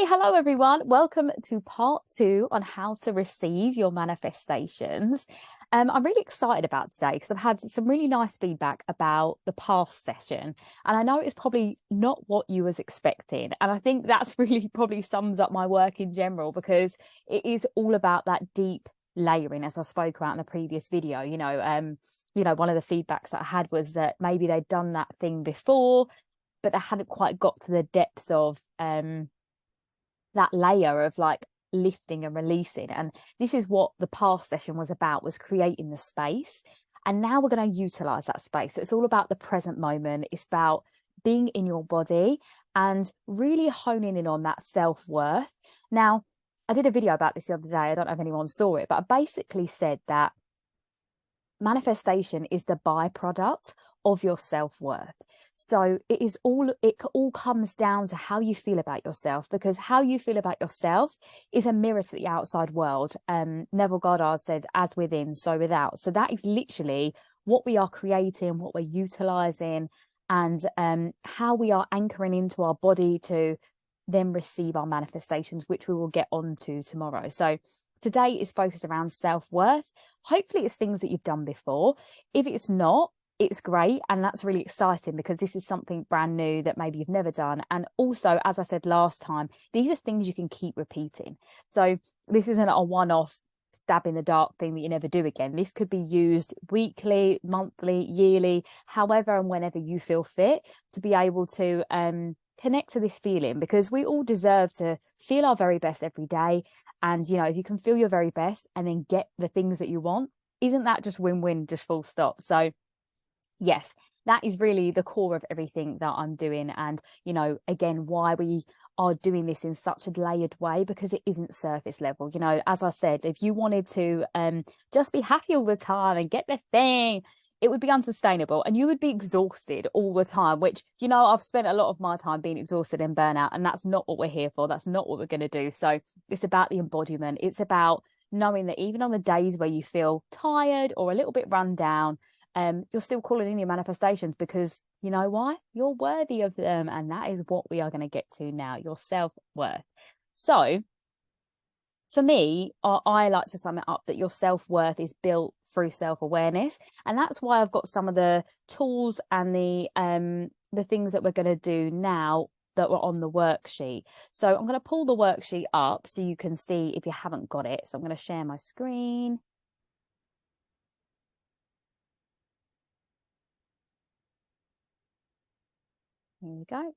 Hello everyone. Welcome to part 2 on how to receive your manifestations. I'm really excited about today because I've had some really nice feedback about the past session, and I know it's probably not what you was expecting. And I think that's really probably sums up my work in general, because it is all about that deep layering, as I spoke about in the previous video. One of the feedbacks that I had was that maybe they'd done that thing before, but they hadn't quite got to the depths of that layer of like lifting and releasing. And this is what the past session was about, was creating the space. And now we're going to utilize that space. So it's all about the present moment. It's about being in your body and really honing in on that self-worth. Now, I did a video about this the other day. I don't know if anyone saw it, but I basically said that manifestation is the byproduct of your self-worth. So it all comes down to how you feel about yourself, because how you feel about yourself is a mirror to the outside world. Neville Goddard said, as within, so without. So that is literally what we are creating, what we're utilizing, and how we are anchoring into our body to then receive our manifestations, which we will get onto tomorrow. So today is focused around self-worth. Hopefully it's things that you've done before. If it's not, it's great. And that's really exciting, because this is something brand new that maybe you've never done. And also, as I said last time, these are things you can keep repeating. So this isn't a one-off stab in the dark thing that you never do again. This could be used weekly, monthly, yearly, however and whenever you feel fit, to be able to connect to this feeling, because we all deserve to feel our very best every day. And, if you can feel your very best and then get the things that you want, isn't that just win-win, just full stop? So yes, that is really the core of everything that I'm doing. And, again, why we are doing this in such a layered way, because it isn't surface level. As I said, if you wanted to just be happy all the time and get the thing, it would be unsustainable and you would be exhausted all the time, which, I've spent a lot of my time being exhausted and burnout, and that's not what we're here for. That's not what we're going to do. So it's about the embodiment. It's about knowing that even on the days where you feel tired or a little bit run down, you're still calling in your manifestations, because you know why? You're worthy of them. And that is what we are going to get to now, your self-worth. So for me, I like to sum it up that your self-worth is built through self-awareness. And that's why I've got some of the tools and the things that we're going to do now that were on the worksheet. So I'm going to pull the worksheet up so you can see if you haven't got it. So I'm going to share my screen. Here we go.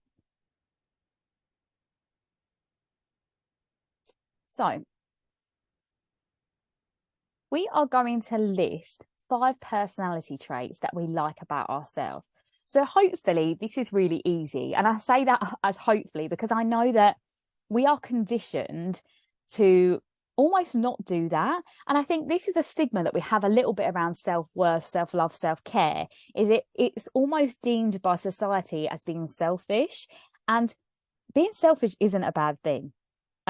So we are going to list 5 personality traits that we like about ourselves. So hopefully this is really easy. And I say that as hopefully, because I know that we are conditioned to almost not do that. And I think this is a stigma that we have a little bit around self-worth, self-love, self-care, is it's almost deemed by society as being selfish. And being selfish isn't a bad thing.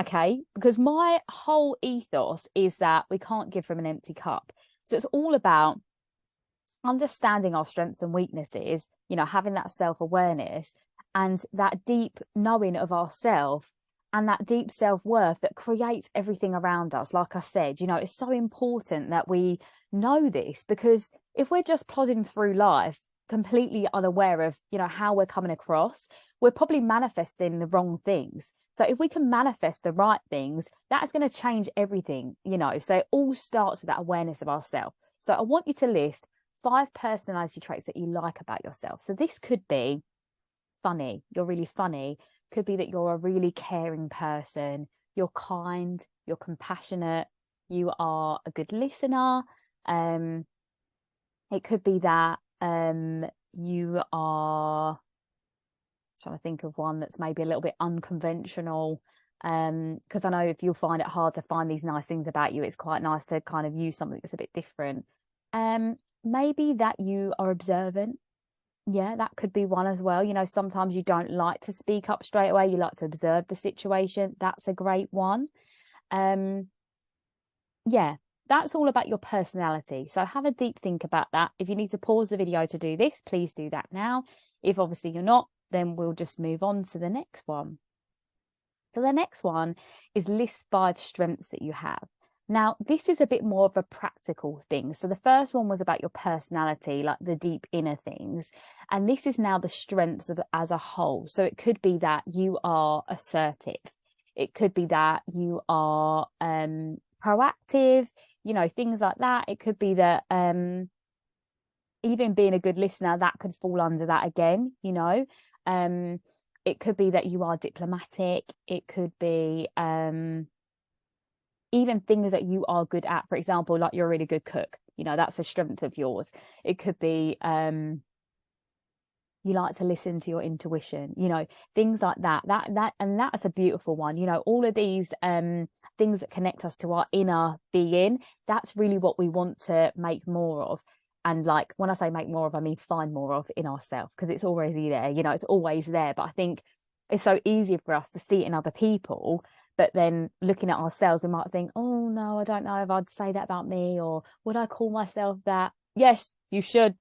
Okay, because my whole ethos is that we can't give from an empty cup. So it's all about understanding our strengths and weaknesses, having that self-awareness and that deep knowing of ourselves and that deep self-worth that creates everything around us. Like I said, it's so important that we know this, because if we're just plodding through life completely unaware of, how we're coming across, we're probably manifesting the wrong things. So if we can manifest the right things, that's going to change everything, So it all starts with that awareness of ourselves. So I want you to list 5 personality traits that you like about yourself. So this could be funny. You're really funny. Could be that you're a really caring person. You're kind. You're compassionate. You are a good listener. It could be that you are, trying to think of one that's maybe a little bit unconventional, because I know if you'll find it hard to find these nice things about you, it's quite nice to kind of use something that's a bit different. Maybe that you are observant. Yeah, that could be one as well. Sometimes you don't like to speak up straight away. You like to observe the situation. That's a great one. Yeah, that's all about your personality. So have a deep think about that. If you need to pause the video to do this, please do that now. If obviously you're not, then we'll just move on to the next one. So the next one is list 5 strengths that you have. Now, this is a bit more of a practical thing. So the first one was about your personality, like the deep inner things. And this is now the strengths of as a whole. So it could be that you are assertive. It could be that you are proactive, you know, things like that. It could be that even being a good listener, that could fall under that again, you know. It could be that you are diplomatic. It could be even things that you are good at. For example, like you're a really good cook, you know, that's a strength of yours. It could be you like to listen to your intuition, you know, things like that. And that's a beautiful one. You know, all of these things that connect us to our inner being, that's really what we want to make more of. And like when I say make more of, I mean find more of in ourselves, because it's already there, you know, it's always there. But I think it's so easy for us to see it in other people, but then looking at ourselves, we might think, oh no, I don't know if I'd say that about me, or would I call myself that? Yes, you should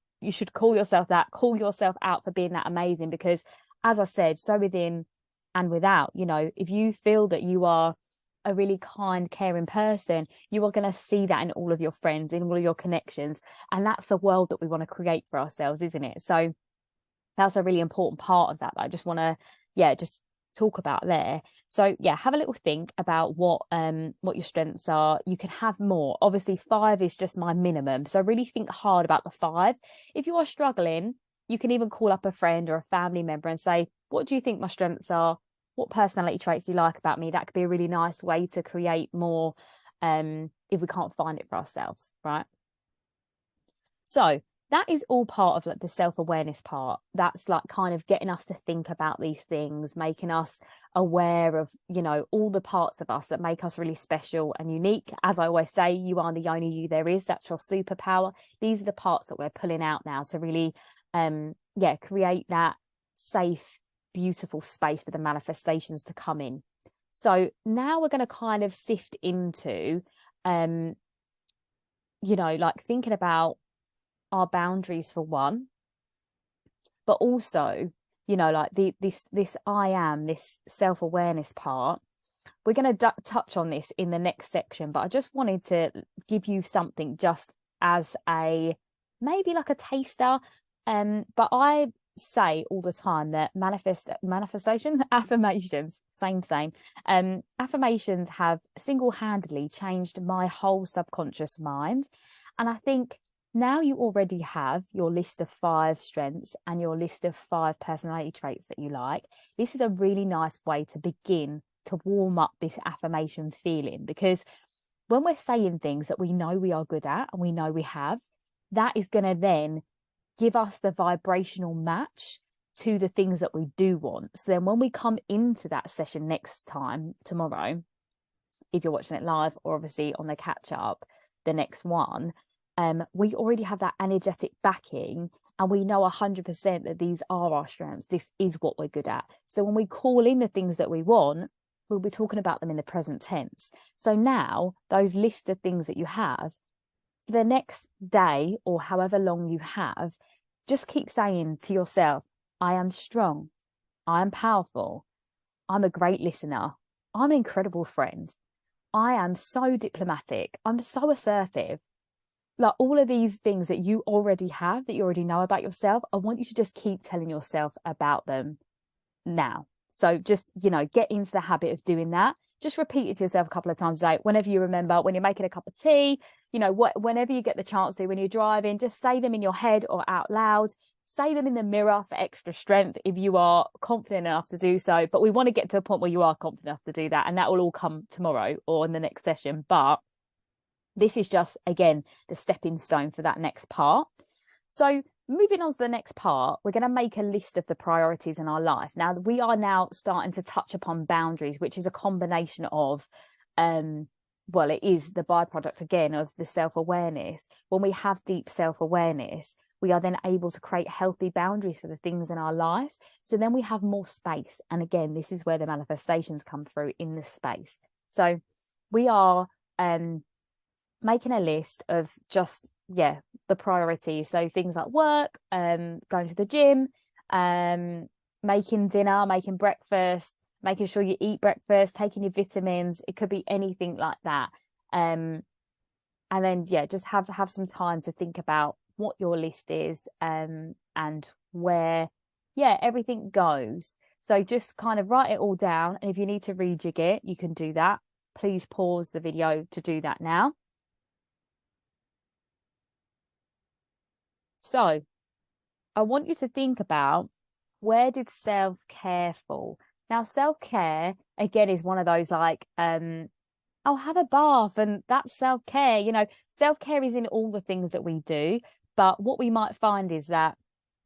call yourself that. Call yourself out for being that amazing, because as I said, so within and without, you know, if you feel that you are a really kind, caring person, you are going to see that in all of your friends, in all of your connections. And that's the world that we want to create for ourselves, isn't it? So that's a really important part of that I just want to, just talk about there. So have a little think about what your strengths are. You can have more. Obviously 5 is just my minimum, so really think hard about the 5. If you are struggling, you can even call up a friend or a family member and say, what do you think my strengths are? What personality traits do you like about me? That could be a really nice way to create more if we can't find it for ourselves, right? So that is all part of like the self-awareness part. That's like kind of getting us to think about these things, making us aware of, you know, all the parts of us that make us really special and unique. As I always say, you are the only you there is. That's your superpower. These are the parts that we're pulling out now to really create that safe, beautiful space for the manifestations to come in. So now we're going to kind of sift into like thinking about our boundaries for one, but also, you know, like this I am, this self-awareness part. We're going to touch on this in the next section, but I just wanted to give you something just as a maybe like a taster. But I say all the time that manifestation affirmations, same affirmations have single-handedly changed my whole subconscious mind. And I think now you already have your list of 5 strengths and your list of 5 personality traits that you like. This is a really nice way to begin to warm up this affirmation feeling, because when we're saying things that we know we are good at and we know we have, that is going to then give us the vibrational match to the things that we do want. So then when we come into that session next time, tomorrow, if you're watching it live or obviously on the catch up, the next one, we already have that energetic backing, and we know 100% that these are our strengths. This is what we're good at. So when we call in the things that we want, we'll be talking about them in the present tense. So now those list of things that you have for the next day or however long you have, just keep saying to yourself, I am strong. I am powerful. I'm a great listener. I'm an incredible friend. I am so diplomatic. I'm so assertive. Like all of these things that you already have, that you already know about yourself, I want you to just keep telling yourself about them now. So just, you know, get into the habit of doing that. Just repeat it to yourself a couple of times a day. Whenever you remember, when you're making a cup of tea, you know, whenever you get the chance to, when you're driving, just say them in your head or out loud. Say them in the mirror for extra strength if you are confident enough to do so. But we want to get to a point where you are confident enough to do that. And that will all come tomorrow or in the next session. But this is just, again, the stepping stone for that next part. So moving on to the next part, we're going to make a list of the priorities in our life. Now, we are now starting to touch upon boundaries, which is a combination of, it is the byproduct, again, of the self-awareness. When we have deep self-awareness, we are then able to create healthy boundaries for the things in our life. So then we have more space. And again, this is where the manifestations come through in the space. So we are making a list of just, the priorities. So things like work, going to the gym, making dinner, making breakfast, making sure you eat breakfast, taking your vitamins. It could be anything like that. And then, yeah, just have some time to think about what your list is, and where, yeah, everything goes. So just kind of write it all down. And if you need to rejig it, you can do that. Please pause the video to do that now. So I want you to think about, where did self-care fall? Now, self-care, again, is one of those like, I'll have a bath and that's self-care. You know, self-care is in all the things that we do. But what we might find is that,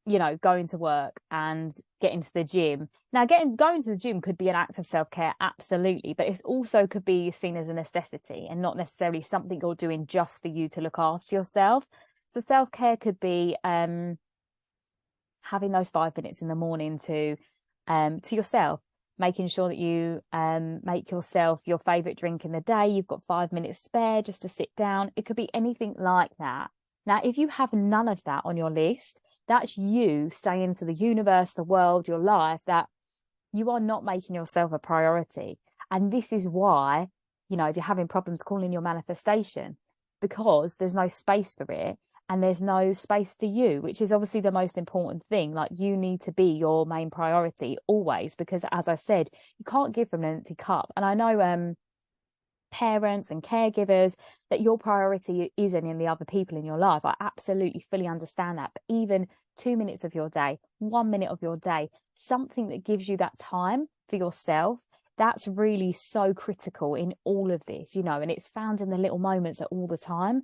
you know, going to work and getting to the gym. Now, going to the gym could be an act of self-care, absolutely. But it also could be seen as a necessity and not necessarily something you're doing just for you to look after yourself. So self-care could be having those 5 minutes in the morning to yourself, making sure that you make yourself your favorite drink in the day. You've got 5 minutes spare just to sit down. It could be anything like that. Now, if you have none of that on your list, that's you saying to the universe, the world, your life, that you are not making yourself a priority. And this is why, you know, if you're having problems calling your manifestation, because there's no space for it. And there's no space for you, which is obviously the most important thing. Like, you need to be your main priority always, because as I said, you can't give from an empty cup. And I know parents and caregivers, that your priority isn't in the other people in your life. I absolutely fully understand that. But even 2 minutes of your day, 1 minute of your day, something that gives you that time for yourself, that's really so critical in all of this, you know, and it's found in the little moments at all the time.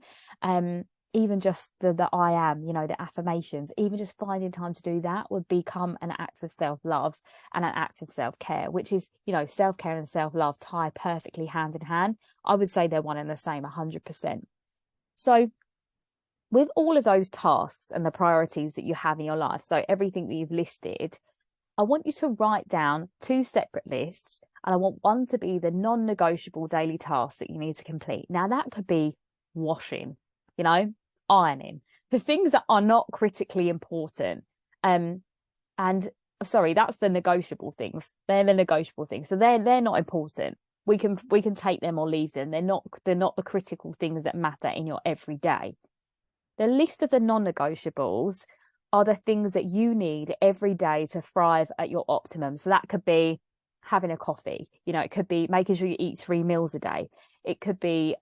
Even just the I am, you know, the affirmations, even just finding time to do that would become an act of self-love and an act of self-care, which is, you know, self-care and self-love tie perfectly hand in hand. I would say they're one and the same, 100%. So with all of those tasks and the priorities that you have in your life, so everything that you've listed, I want you to write down 2 separate lists, and I want one to be the non-negotiable daily tasks that you need to complete. Now, that could be washing, you know, ironing, the things that are not critically important. And sorry, that's the negotiable things. They're the negotiable things. So they're not important. We can take them or leave them. They're not the critical things that matter in your everyday. The list of the non-negotiables are the things that you need every day to thrive at your optimum. So that could be having a coffee, you know, it could be making sure you eat 3 meals a day. It could be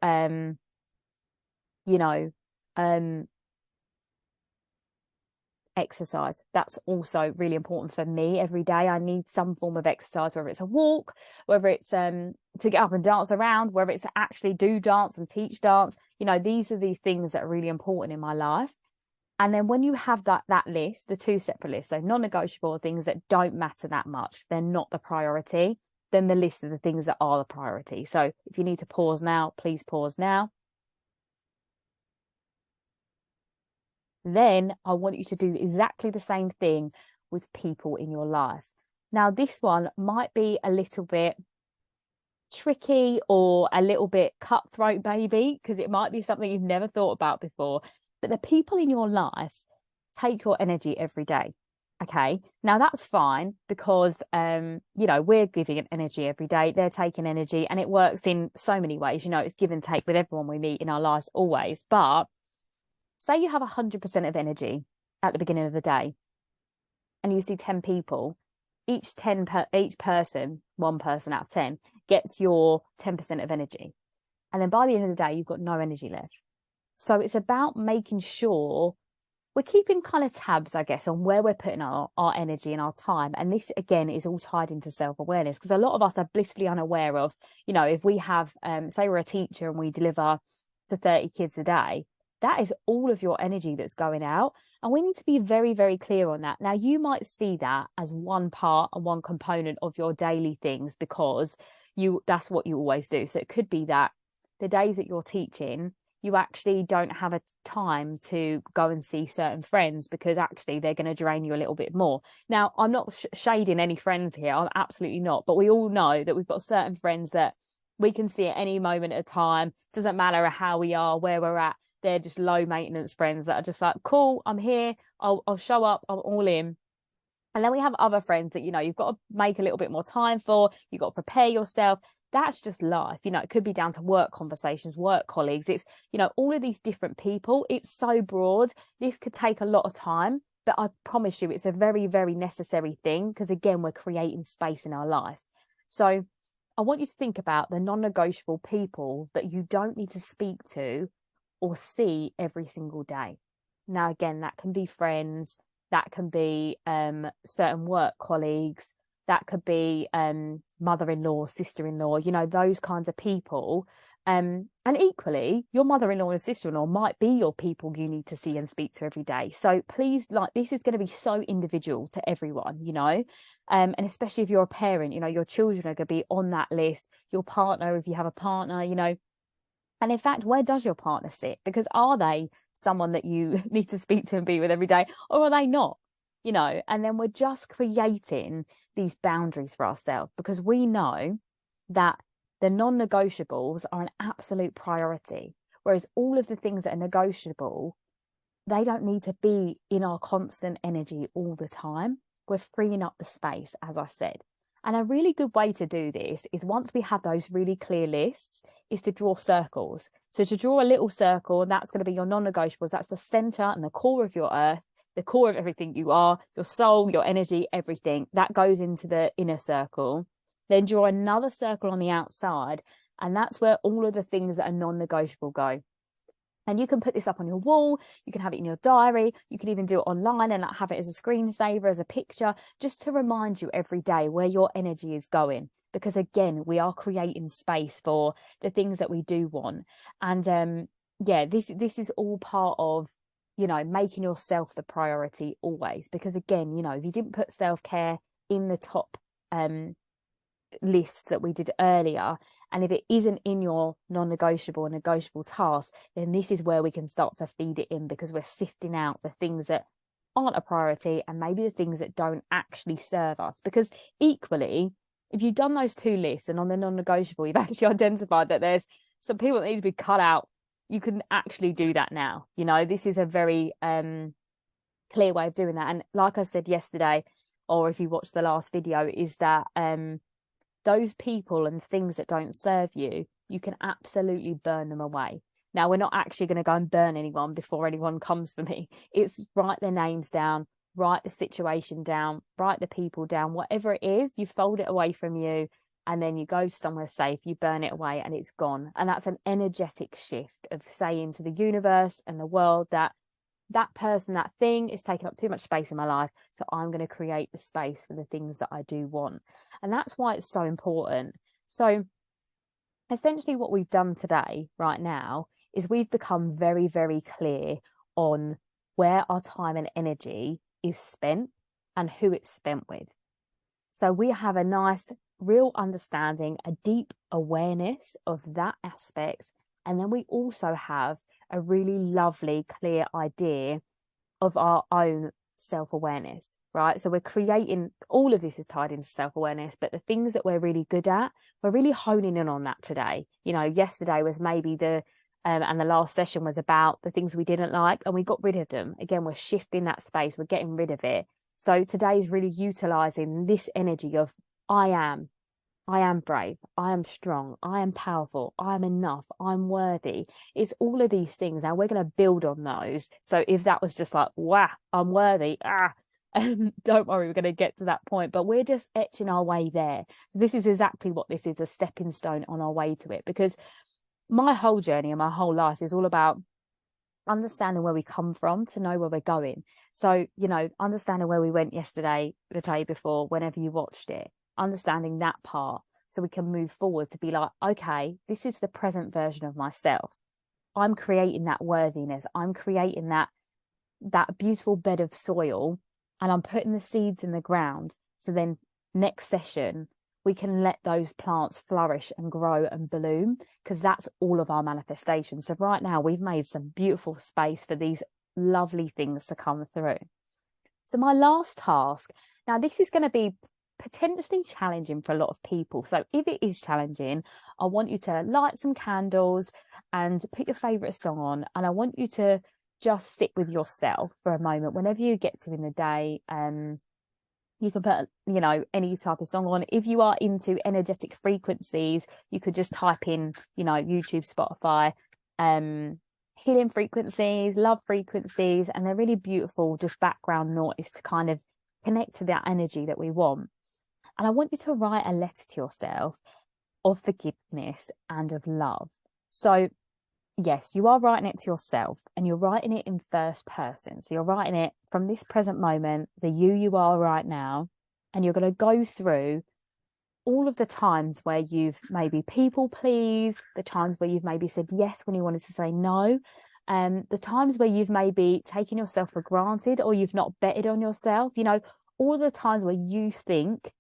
you know, exercise. That's also really important for me. Every day I need some form of exercise, whether it's a walk, whether it's to get up and dance around, whether it's to actually do dance and teach dance. You know, these are the things that are really important in my life. And then when you have that list, the 2 separate lists, so non-negotiable things that don't matter that much, they're not the priority, then the list of the things that are the priority. So if you need to pause now, please pause now. Then I want you to do exactly the same thing with people in your life. Now, this one might be a little bit tricky or a little bit cutthroat, maybe, because it might be something you've never thought about before. But the people in your life take your energy every day. Okay, now that's fine, because you know, we're giving it energy every day, they're taking energy, and it works in so many ways. You know, it's give and take with everyone we meet in our lives always. But say you have 100% of energy at the beginning of the day, and you see 10 people, each person, 1 person out of 10 gets your 10% of energy, and then by the end of the day you've got no energy left. So it's about making sure we're keeping kind of tabs, I guess, on where we're putting our energy and our time. And this, again, is all tied into self-awareness, because a lot of us are blissfully unaware of, you know, if we have, say we're a teacher and we deliver to 30 kids a day, that is all of your energy that's going out. And we need to be very, very clear on that. Now, you might see that as one part and one component of your daily things, because that's what you always do. So it could be that the days that you're teaching, you actually don't have a time to go and see certain friends, because actually they're going to drain you a little bit more. Now, I'm not shading any friends here. I'm absolutely not. But we all know that we've got certain friends that we can see at any moment at a time. Doesn't matter how we are, where we're at. They're just low maintenance friends that are just like, cool, I'm here. I'll show up. I'm all in. And then we have other friends that, you've got to make a little bit more time for, you've got to prepare yourself. That's just life. It could be down to work conversations, work colleagues. It's, all of these different people. It's so broad. This could take a lot of time, but I promise you it's a very, very necessary thing, because again, we're creating space in our life. So I want you to think about the non-negotiable people that you don't need to speak to or see every single day. Now, again, that can be friends, that can be certain work colleagues, that could be mother-in-law, sister-in-law, those kinds of people. And equally, your mother-in-law and sister-in-law might be your people you need to see and speak to every day. So please, this is going to be so individual to everyone, and especially if you're a parent, your children are going to be on that list, your partner, if you have a partner, and in fact, where does your partner sit? Because are they someone that you need to speak to and be with every day, or are they not? And then we're just creating these boundaries for ourselves, because we know that the non-negotiables are an absolute priority, whereas all of the things that are negotiable, they don't need to be in our constant energy all the time. We're freeing up the space, as I said. And a really good way to do this is, once we have those really clear lists, is to draw circles. So to draw a little circle, and that's going to be your non-negotiables. That's the center and the core of your earth, the core of everything you are, your soul, your energy, everything that goes into the inner circle. Then draw another circle on the outside, and that's where all of the things that are non-negotiable go. And you can put this up on your wall, you can have it in your diary, you can even do it online and have it as a screensaver, as a picture, just to remind you every day where your energy is going. Because again, we are creating space for the things that we do want. And this is all part of, making yourself the priority always. Because again, if you didn't put self-care in the top lists that we did earlier, and if it isn't in your non-negotiable and negotiable tasks, then this is where we can start to feed it in, because we're sifting out the things that aren't a priority, and maybe the things that don't actually serve us. Because equally, if you've done those two lists, and on the non-negotiable you've actually identified that there's some people that need to be cut out, you can actually do that now. This is a very clear way of doing that. And like I said yesterday, or if you watched the last video, is that those people and things that don't serve you, you can absolutely burn them away. Now, we're not actually going to go and burn anyone before anyone comes for me. It's write their names down, write the situation down, write the people down, whatever it is, you fold it away from you, and then you go somewhere safe, you burn it away, and it's gone. And that's an energetic shift of saying to the universe and the world that person, that thing is taking up too much space in my life, so I'm going to create the space for the things that I do want. And that's why it's so important. So essentially what we've done today right now is we've become very, very clear on where our time and energy is spent and who it's spent with. So we have a nice real understanding, a deep awareness of that aspect, and then we also have a really lovely, clear idea of our own self-awareness, right? So we're creating, all of this is tied into self-awareness, but the things that we're really good at, we're really honing in on that today. Yesterday was maybe and the last session was about the things we didn't like, and we got rid of them. Again, we're shifting that space, we're getting rid of it. So today is really utilizing this energy of I am brave, I am strong, I am powerful, I am enough, I'm worthy. It's all of these things. Now we're going to build on those. So if that was just like, wow, I'm worthy, don't worry, we're going to get to that point, but we're just etching our way there. So this is exactly what this is, a stepping stone on our way to it. Because my whole journey and my whole life is all about understanding where we come from to know where we're going. So, understanding where we went yesterday, the day before, whenever you watched it, understanding that part, so we can move forward to be like, okay, this is the present version of myself. I'm creating that worthiness. I'm creating that beautiful bed of soil, and I'm putting the seeds in the ground. So then next session, we can let those plants flourish and grow and bloom, because that's all of our manifestation. So right now we've made some beautiful space for these lovely things to come through. So my last task, now this is going to be potentially challenging for a lot of people. So if it is challenging, I want you to light some candles and put your favorite song on, and I want you to just sit with yourself for a moment whenever you get to in the day. You can put, you know, any type of song on. If you are into energetic frequencies, you could just type in, you know, YouTube, Spotify, healing frequencies, love frequencies, and they're really beautiful, just background noise to kind of connect to that energy that we want. And I want you to write a letter to yourself of forgiveness and of love. So yes, you are writing it to yourself, and you're writing it in first person. So you're writing it from this present moment, the you are right now, and you're going to go through all of the times where you've maybe people pleased, the times where you've maybe said yes when you wanted to say no, the times where you've maybe taken yourself for granted or you've not betted on yourself, you know, all the times where you think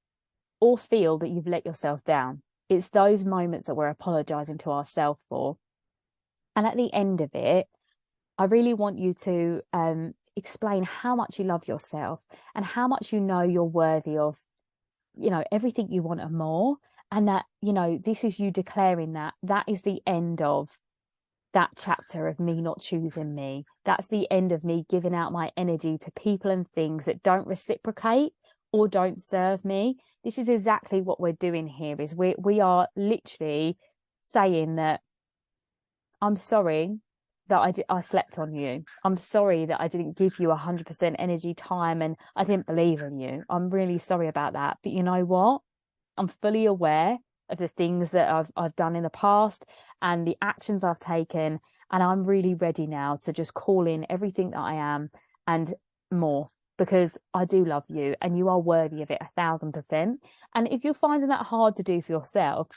or feel that you've let yourself down. It's those moments that we're apologizing to ourselves for. And at the end of it, I really want you to explain how much you love yourself and how much you know you're worthy of, you know, everything you want and more. And that, you know, this is you declaring that is the end of that chapter of me not choosing me. That's the end of me giving out my energy to people and things that don't reciprocate or don't serve me. This is exactly what we're doing here, is we are literally saying that I'm sorry that I slept on you. I'm sorry that I didn't give you 100% energy, time, and I didn't believe in you. I'm really sorry about that. But you know what? I'm fully aware of the things that I've done in the past and the actions I've taken, and I'm really ready now to just call in everything that I am and more, because I do love you and you are worthy of it 1,000%. And if you're finding that hard to do for yourself,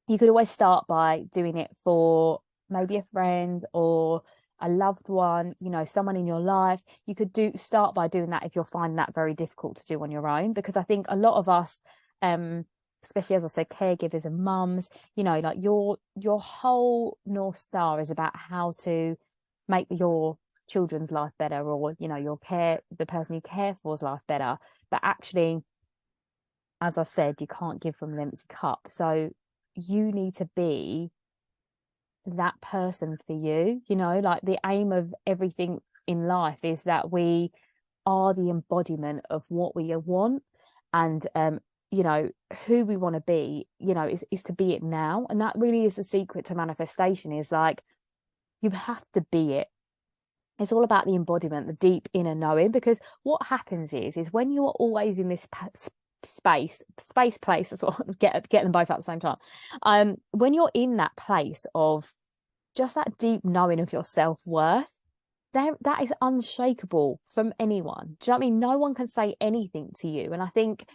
you could always start by doing it for maybe a friend or a loved one, you know, someone in your life. You could start by doing that if you're finding that very difficult to do on your own, because I think a lot of us, especially as I said, caregivers and mums, you know, like your whole North Star is about how to make your children's life better, or, you know, the person you care for's life better. But actually, as I said, you can't give from an empty cup. So you need to be that person for you. You know, like the aim of everything in life is that we are the embodiment of what we want, and you know, who we want to be, you know, is to be it now. And that really is the secret to manifestation, is like, you have to be it. It's all about the embodiment, the deep inner knowing, because what happens is when you're always in this space place as well, get them both at the same time, when you're in that place of just that deep knowing of your self-worth, that is unshakable from anyone. Do you know what I mean? No one can say anything to you. And I think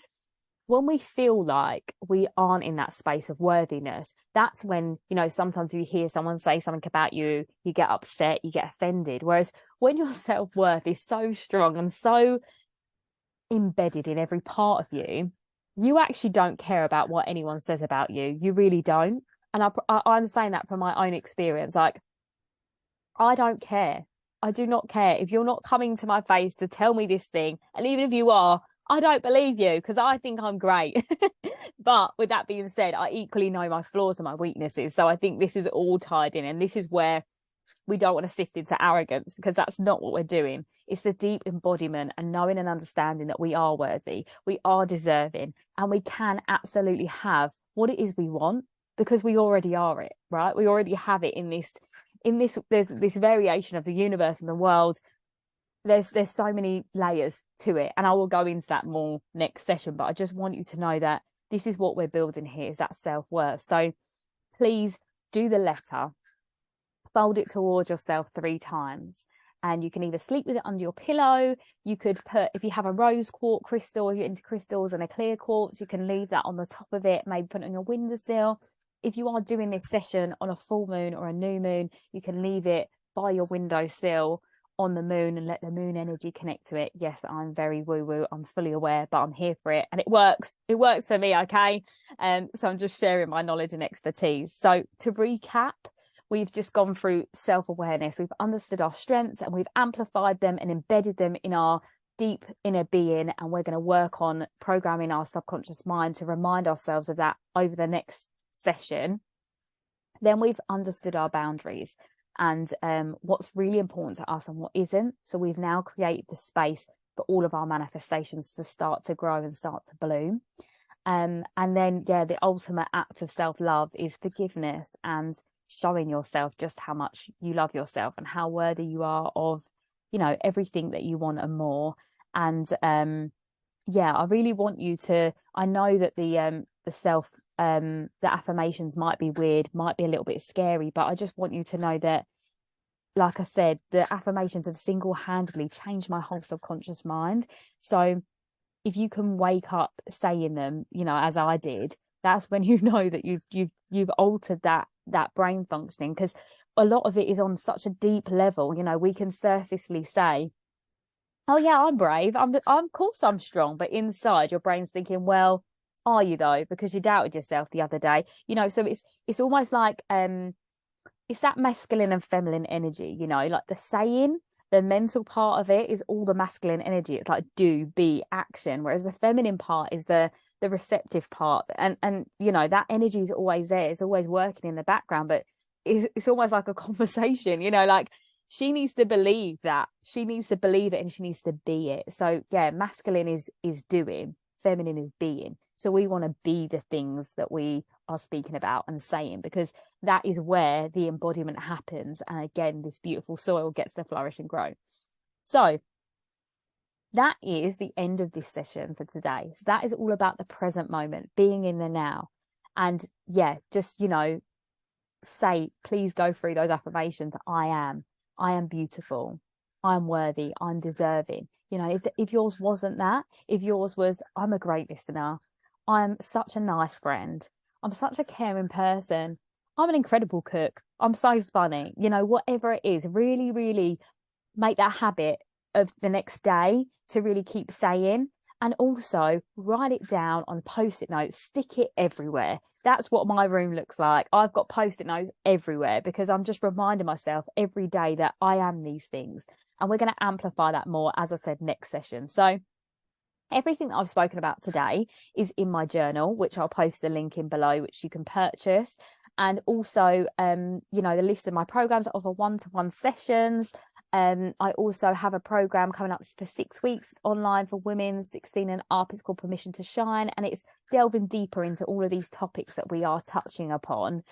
when we feel like we aren't in that space of worthiness, that's when, you know, sometimes you hear someone say something about you, you get upset, you get offended. Whereas when your self-worth is so strong and so embedded in every part of you, you actually don't care about what anyone says about you. You really don't. And I'm saying that from my own experience. Like, I don't care. I do not care if you're not coming to my face to tell me this thing. And even if you are, I don't believe you, because I think I'm great. But with that being said, I equally know my flaws and my weaknesses. So I think this is all tied in. And this is where we don't want to sift into arrogance, because that's not what we're doing. It's the deep embodiment and knowing and understanding that we are worthy, we are deserving, and we can absolutely have what it is we want, because we already are it, right? We already have it in this, there's this variation of the universe and the world. There's so many layers to it, and I will go into that more next session, but I just want you to know that this is what we're building here, is that self-worth. So please do the letter, fold it towards yourself 3 times, and you can either sleep with it under your pillow. You could put, if you have a rose quartz crystal, if you're into crystals, and a clear quartz, you can leave that on the top of it, maybe put it on your windowsill. If you are doing this session on a full moon or a new moon, you can leave it by your windowsill on the moon and let the moon energy connect to it. Yes, I'm very woo-woo, I'm fully aware, but I'm here for it, and it works for me. Okay, so I'm just sharing my knowledge and expertise. So to recap, we've just gone through self-awareness. We've understood our strengths and we've amplified them and embedded them in our deep inner being, and we're going to work on programming our subconscious mind to remind ourselves of that over the next session. Then we've understood our boundaries and what's really important to us and what isn't. So we've now created the space for all of our manifestations to start to grow and start to bloom. And then, yeah, the ultimate act of self-love is forgiveness and showing yourself just how much you love yourself and how worthy you are of, you know, everything that you want and more. And yeah, I really want you to, I know that the affirmations might be weird, might be a little bit scary, but I just want you to know that, like I said, the affirmations have single-handedly changed my whole subconscious mind. So if you can wake up saying them, you know, as I did, that's when you know that you've altered that brain functioning, because a lot of it is on such a deep level. You know, we can surfacely say, oh yeah, I'm brave, I'm of course I'm strong, but inside your brain's thinking, well, are you though? Because you doubted yourself the other day, you know. So it's almost like it's that masculine and feminine energy, you know, like the saying, the mental part of it is all the masculine energy. It's like do, be, action. Whereas the feminine part is the receptive part. And you know, that energy is always there. It's always working in the background, but it's almost like a conversation, you know, like she needs to believe that. She needs to believe it and she needs to be it. So yeah, masculine is doing, feminine is being. So we want to be the things that we are speaking about and saying, because that is where the embodiment happens. And again, this beautiful soil gets to flourish and grow. So that is the end of this session for today. So that is all about the present moment, being in the now. And yeah, just, you know, say, please go through those affirmations. I am beautiful, I'm worthy, I'm deserving. You know, if yours wasn't that, if yours was, I'm a great listener, I'm such a nice friend, I'm such a caring person, I'm an incredible cook, I'm so funny, you know, whatever it is, really, really make that habit of the next day to really keep saying. And also write it down on post-it notes, stick it everywhere. That's what my room looks like. I've got post-it notes everywhere because I'm just reminding myself every day that I am these things. And we're going to amplify that more, as I said, next session. So everything that I've spoken about today is in my journal, which I'll post the link in below, which you can purchase. And also, you know, the list of my programs that offer one-to-one sessions. I also have a program coming up for 6 weeks online for women 16 and up. It's called Permission to Shine, and it's delving deeper into all of these topics that we are touching upon.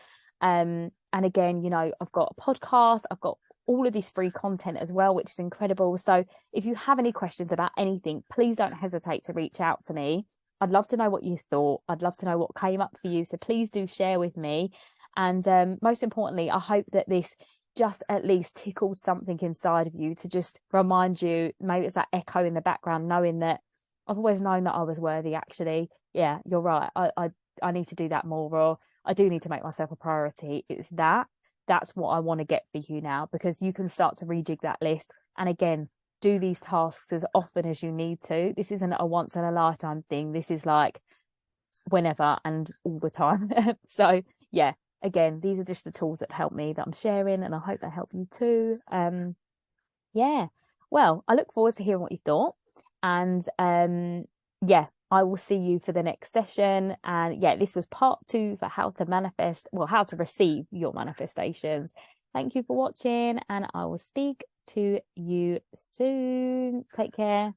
And again, you know, I've got a podcast, I've got all of this free content as well, which is incredible. So if you have any questions about anything, please don't hesitate to reach out to me. I'd love to know what you thought. I'd love to know what came up for you. So please do share with me. And most importantly, I hope that this just at least tickled something inside of you to just remind you, maybe it's that echo in the background, knowing that I've always known that I was worthy. Actually, yeah, you're right, I need to do that more, or I do need to make myself a priority. It's that's what I want to get for you now, because you can start to rejig that list. And again, do these tasks as often as you need to. This isn't a once in a lifetime thing. This is like whenever and all the time. So yeah, again, these are just the tools that help me that I'm sharing, and I hope they help you too. Yeah, well, I look forward to hearing what you thought. And yeah, I will see you for the next session. And yeah, this was part 2 for how to manifest, well, how to receive your manifestations. Thank you for watching, and I will speak to you soon. Take care.